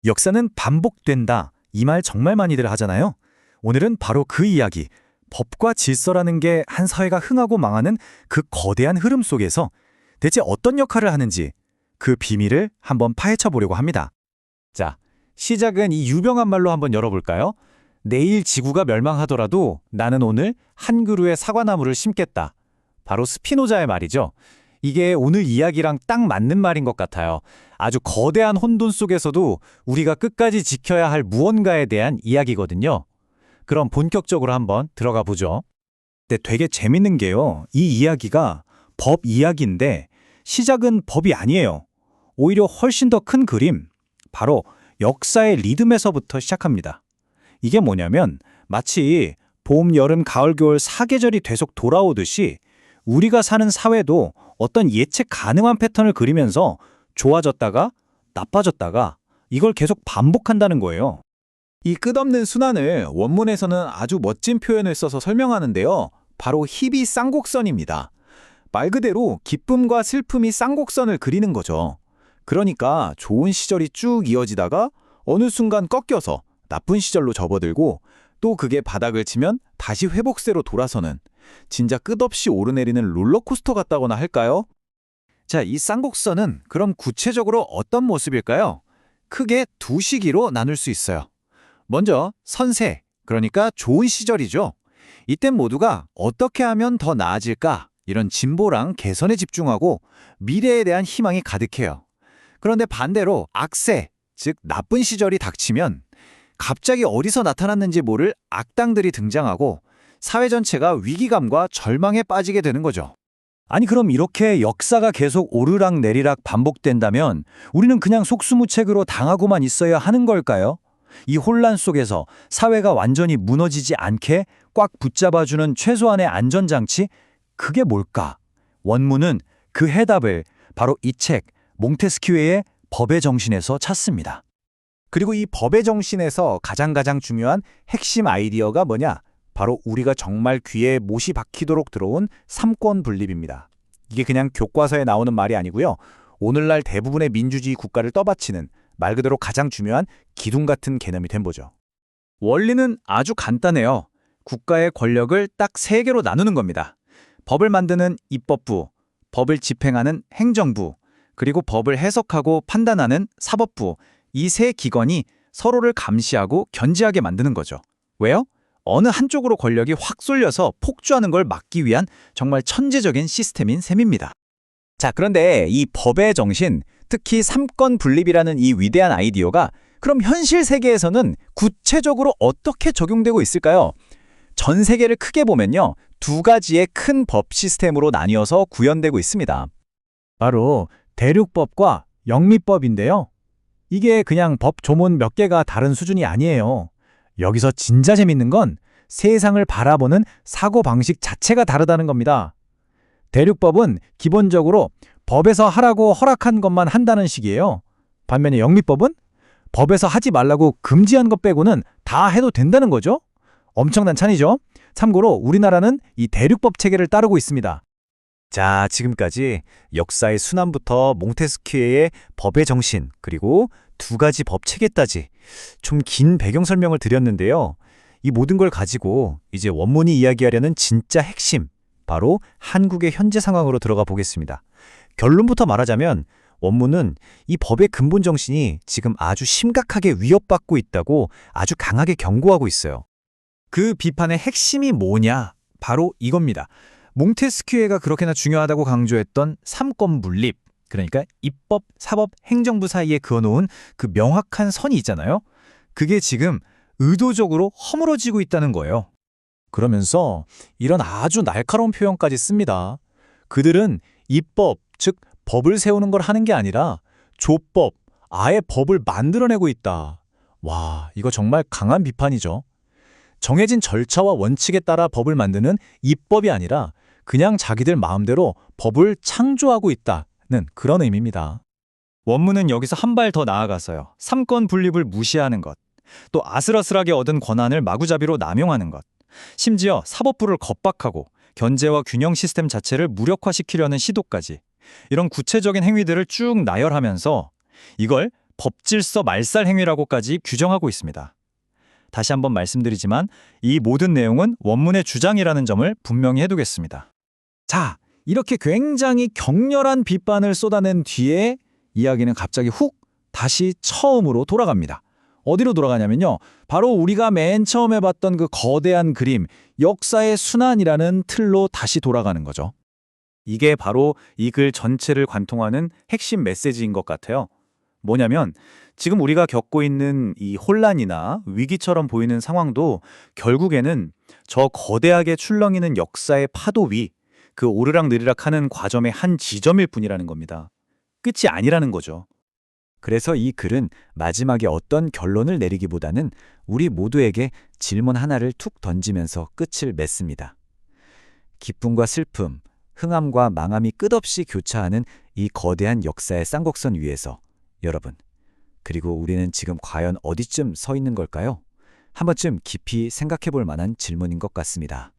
역사는 반복된다. 이 말 정말 많이들 하잖아요. 오늘은 바로 그 이야기, 법과 질서라는 게 한 사회가 흥하고 망하는 그 거대한 흐름 속에서 대체 어떤 역할을 하는지 그 비밀을 한번 파헤쳐 보려고 합니다. 자, 시작은 이 유명한 말로 한번 열어볼까요? 내일 지구가 멸망하더라도 나는 오늘 한 그루의 사과나무를 심겠다. 바로 스피노자의 말이죠. 이게 오늘 이야기랑 딱 맞는 말인 것 같아요. 아주 거대한 혼돈 속에서도 우리가 끝까지 지켜야 할 무언가에 대한 이야기거든요. 그럼 본격적으로 한번 들어가 보죠. 근데 되게 재밌는 게요. 이 이야기가 법 이야기인데 시작은 법이 아니에요. 오히려 훨씬 더 큰 그림, 바로 역사의 리듬에서부터 시작합니다. 이게 뭐냐면 마치 봄, 여름, 가을, 겨울 사계절이 계속 돌아오듯이 우리가 사는 사회도 어떤 예측 가능한 패턴을 그리면서 좋아졌다가 나빠졌다가 이걸 계속 반복한다는 거예요. 이 끝없는 순환을 원문에서는 아주 멋진 표현을 써서 설명하는데요. 바로 희비 쌍곡선입니다. 말 그대로 기쁨과 슬픔이 쌍곡선을 그리는 거죠. 그러니까 좋은 시절이 쭉 이어지다가 어느 순간 꺾여서 나쁜 시절로 접어들고 또 그게 바닥을 치면 다시 회복세로 돌아서는 진짜 끝없이 오르내리는 롤러코스터 같다거나 할까요? 자, 이 쌍곡선은 그럼 구체적으로 어떤 모습일까요? 크게 두 시기로 나눌 수 있어요. 먼저 선세, 그러니까 좋은 시절이죠. 이땐 모두가 어떻게 하면 더 나아질까? 이런 진보랑 개선에 집중하고 미래에 대한 희망이 가득해요. 그런데 반대로 악세, 즉 나쁜 시절이 닥치면 갑자기 어디서 나타났는지 모를 악당들이 등장하고 사회 전체가 위기감과 절망에 빠지게 되는 거죠. 아니 그럼 이렇게 역사가 계속 오르락 내리락 반복된다면 우리는 그냥 속수무책으로 당하고만 있어야 하는 걸까요? 이 혼란 속에서 사회가 완전히 무너지지 않게 꽉 붙잡아주는 최소한의 안전장치? 그게 뭘까? 원문은 그 해답을 바로 이 책 몽테스키웨의 법의 정신에서 찾습니다. 그리고 이 법의 정신에서 가장 중요한 핵심 아이디어가 뭐냐? 바로 우리가 정말 귀에 못이 박히도록 들어온 삼권 분립입니다. 이게 그냥 교과서에 나오는 말이 아니고요. 오늘날 대부분의 민주주의 국가를 떠받치는 말 그대로 가장 중요한 기둥 같은 개념이 된 거죠. 원리는 아주 간단해요. 국가의 권력을 딱 세 개로 나누는 겁니다. 법을 만드는 입법부, 법을 집행하는 행정부, 그리고 법을 해석하고 판단하는 사법부, 이 세 기관이 서로를 감시하고 견제하게 만드는 거죠. 왜요? 어느 한쪽으로 권력이 확 쏠려서 폭주하는 걸 막기 위한 정말 천재적인 시스템인 셈입니다. 자, 그런데 이 법의 정신, 특히 삼권 분립이라는 이 위대한 아이디어가 그럼 현실 세계에서는 구체적으로 어떻게 적용되고 있을까요? 전 세계를 크게 보면요. 두 가지의 큰 법 시스템으로 나뉘어서 구현되고 있습니다. 바로 대륙법과 영미법인데요. 이게 그냥 법 조문 몇 개가 다른 수준이 아니에요. 여기서 진짜 재밌는 건 세상을 바라보는 사고방식 자체가 다르다는 겁니다. 대륙법은 기본적으로 법에서 하라고 허락한 것만 한다는 식이에요. 반면에 영미법은 법에서 하지 말라고 금지한 것 빼고는 다 해도 된다는 거죠. 엄청난 차이죠. 참고로 우리나라는 이 대륙법 체계를 따르고 있습니다. 자, 지금까지 역사의 순환부터 몽테스키에의 법의 정신, 그리고 두 가지 법 체계까지 좀 긴 배경 설명을 드렸는데요. 이 모든 걸 가지고 이제 원문이 이야기하려는 진짜 핵심, 바로 한국의 현재 상황으로 들어가 보겠습니다. 결론부터 말하자면 원문은 이 법의 근본 정신이 지금 아주 심각하게 위협받고 있다고 아주 강하게 경고하고 있어요. 그 비판의 핵심이 뭐냐? 바로 이겁니다. 몽테스키에가 그렇게나 중요하다고 강조했던 삼권 분립, 그러니까 입법, 사법, 행정부 사이에 그어놓은 그 명확한 선이 있잖아요. 그게 지금 의도적으로 허물어지고 있다는 거예요. 그러면서 이런 아주 날카로운 표현까지 씁니다. 그들은 입법, 즉 법을 세우는 걸 하는 게 아니라 조법, 아예 법을 만들어내고 있다. 와, 이거 정말 강한 비판이죠. 정해진 절차와 원칙에 따라 법을 만드는 입법이 아니라 그냥 자기들 마음대로 법을 창조하고 있다는 그런 의미입니다. 원문은 여기서 한 발 더 나아가서요. 삼권 분립을 무시하는 것, 또 아슬아슬하게 얻은 권한을 마구잡이로 남용하는 것, 심지어 사법부를 겁박하고 견제와 균형 시스템 자체를 무력화시키려는 시도까지 이런 구체적인 행위들을 쭉 나열하면서 이걸 법질서 말살 행위라고까지 규정하고 있습니다. 다시 한번 말씀드리지만 이 모든 내용은 원문의 주장이라는 점을 분명히 해두겠습니다. 자, 이렇게 굉장히 격렬한 비판을 쏟아낸 뒤에 이야기는 갑자기 훅 다시 처음으로 돌아갑니다. 어디로 돌아가냐면요. 바로 우리가 맨 처음에 봤던 그 거대한 그림, 역사의 순환이라는 틀로 다시 돌아가는 거죠. 이게 바로 이 글 전체를 관통하는 핵심 메시지인 것 같아요. 뭐냐면 지금 우리가 겪고 있는 이 혼란이나 위기처럼 보이는 상황도 결국에는 저 거대하게 출렁이는 역사의 파도 위, 그 오르락내리락 하는 과정의 한 지점일 뿐이라는 겁니다. 끝이 아니라는 거죠. 그래서 이 글은 마지막에 어떤 결론을 내리기보다는 우리 모두에게 질문 하나를 툭 던지면서 끝을 맺습니다. 기쁨과 슬픔, 흥함과 망함이 끝없이 교차하는 이 거대한 역사의 쌍곡선 위에서 여러분, 그리고 우리는 지금 과연 어디쯤 서 있는 걸까요? 한 번쯤 깊이 생각해 볼 만한 질문인 것 같습니다.